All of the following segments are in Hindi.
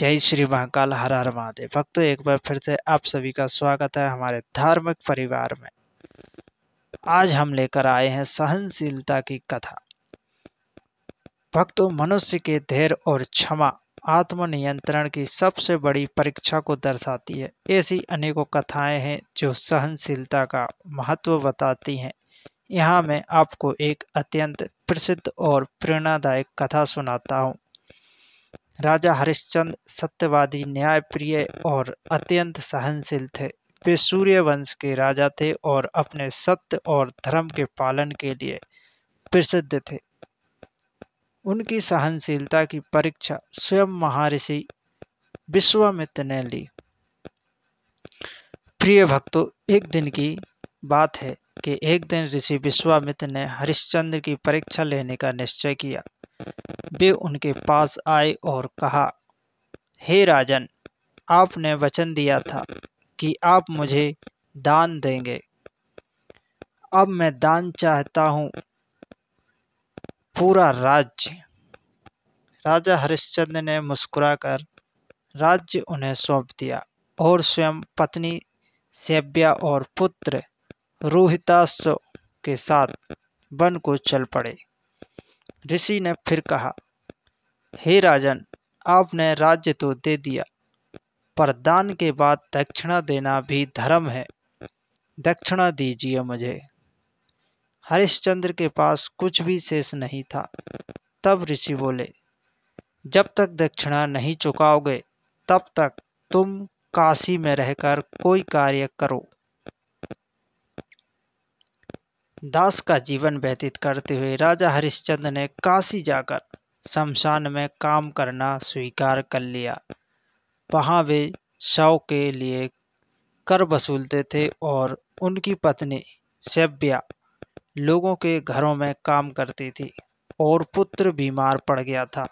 जय श्री महाकाल, हर हर महादेव। भक्तों, एक बार फिर से आप सभी का स्वागत है हमारे धार्मिक परिवार में। आज हम लेकर आए हैं सहनशीलता की कथा। भक्तों, मनुष्य के धैर्य और क्षमा आत्मनियंत्रण की सबसे बड़ी परीक्षा को दर्शाती है। ऐसी अनेकों कथाएं हैं जो सहनशीलता का महत्व बताती हैं। यहाँ मैं आपको एक अत्यंत प्रसिद्ध और प्रेरणादायक कथा सुनाता हूँ। राजा हरिश्चंद्र सत्यवादी, न्यायप्रिय और अत्यंत सहनशील थे। वे सूर्य वंश के राजा थे और अपने सत्य और धर्म के पालन के लिए प्रसिद्ध थे। उनकी सहनशीलता की परीक्षा स्वयं महर्षि विश्वामित्र ने ली। प्रिय भक्तों, एक दिन की बात है कि एक दिन ऋषि विश्वामित्र ने हरिश्चंद्र की परीक्षा लेने का निश्चय किया। वे उनके पास आए और कहा, हे राजन, आपने वचन दिया था कि आप मुझे दान देंगे। अब मैं दान चाहता हूँ, पूरा राज्य। राजा हरिश्चंद्र ने मुस्कुराकर राज्य उन्हें सौंप दिया और स्वयं पत्नी शैब्या और पुत्र रोहिताश्व के साथ वन को चल पड़े। ऋषि ने फिर कहा, हे राजन, आपने राज्य तो दे दिया, पर दान के बाद दक्षिणा देना भी धर्म है। दक्षिणा दीजिए मुझे। हरिश्चंद्र के पास कुछ भी शेष नहीं था। तब ऋषि बोले, जब तक दक्षिणा नहीं चुकाओगे तब तक तुम काशी में रहकर कोई कार्य करो। दास का जीवन व्यतीत करते हुए राजा हरिश्चंद्र ने काशी जाकर शमशान में काम करना स्वीकार कर लिया। वहाँ वे शव के लिए कर वसूलते थे और उनकी पत्नी शैब्या लोगों के घरों में काम करती थी और पुत्र बीमार पड़ गया था।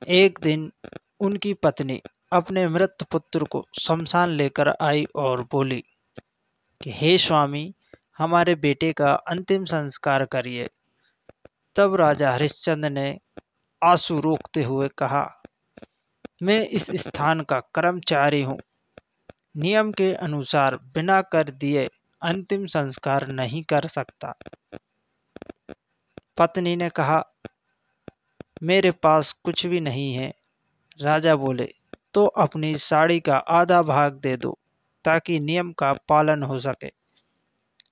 एक दिन उनकी पत्नी अपने मृत पुत्र को शमशान लेकर आई और बोली कि हे स्वामी, हमारे बेटे का अंतिम संस्कार करिए। तब राजा हरिश्चंद्र ने आंसू रोकते हुए कहा, मैं इस स्थान का कर्मचारी हूँ। नियम के अनुसार बिना कर दिए अंतिम संस्कार नहीं कर सकता। पत्नी ने कहा, मेरे पास कुछ भी नहीं है। राजा बोले, तो अपनी साड़ी का आधा भाग दे दो ताकि नियम का पालन हो सके।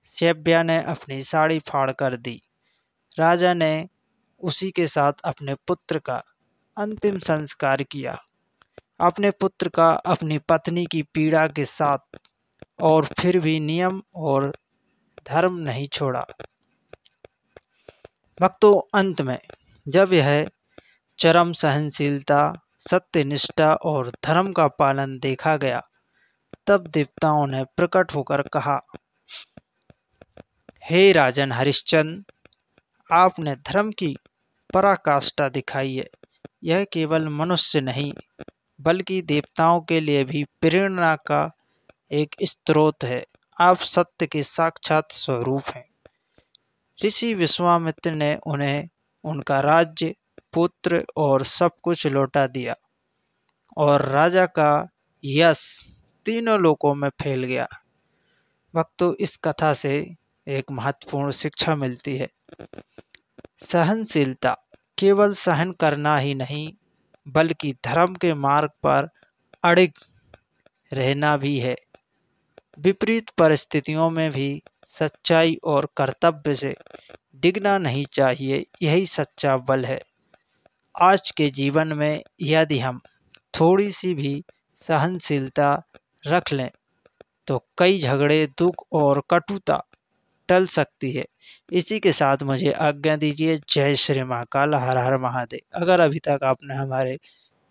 शैब्या ने अपनी साड़ी फाड़ कर दी। राजा ने उसी के साथ अपने पुत्र का अंतिम संस्कार किया। अपने पुत्र का अपनी पत्नी की पीड़ा के साथ, और फिर भी नियम और धर्म नहीं छोड़ा। भक्तों, अंत में जब यह चरम सहनशीलता, सत्यनिष्ठा और धर्म का पालन देखा गया, तब देवताओं ने प्रकट होकर कहा, हे राजन हरिश्चंद्र, आपने धर्म की पराकाष्ठा दिखाई है। यह केवल मनुष्य नहीं बल्कि देवताओं के लिए भी प्रेरणा का एक स्रोत है। आप सत्य के साक्षात स्वरूप हैं। ऋषि विश्वामित्र ने उन्हें उनका राज्य, पुत्र और सब कुछ लौटा दिया और राजा का यश तीनों लोकों में फैल गया। भक्तों, इस कथा से एक महत्वपूर्ण शिक्षा मिलती है। सहनशीलता केवल सहन करना ही नहीं बल्कि धर्म के मार्ग पर अड़िग रहना भी है। विपरीत परिस्थितियों में भी सच्चाई और कर्तव्य से डिगना नहीं चाहिए। यही सच्चा बल है। आज के जीवन में यदि हम थोड़ी सी भी सहनशीलता रख लें तो कई झगड़े, दुख और कटुता टल सकती है। इसी के साथ मुझे आज्ञा दीजिए। जय श्री महाकाल, हर हर महादेव। अगर अभी तक आपने हमारे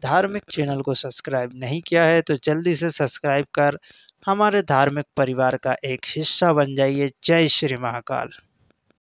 धार्मिक चैनल को सब्सक्राइब नहीं किया है तो जल्दी से सब्सक्राइब कर हमारे धार्मिक परिवार का एक हिस्सा बन जाइए। जय श्री महाकाल।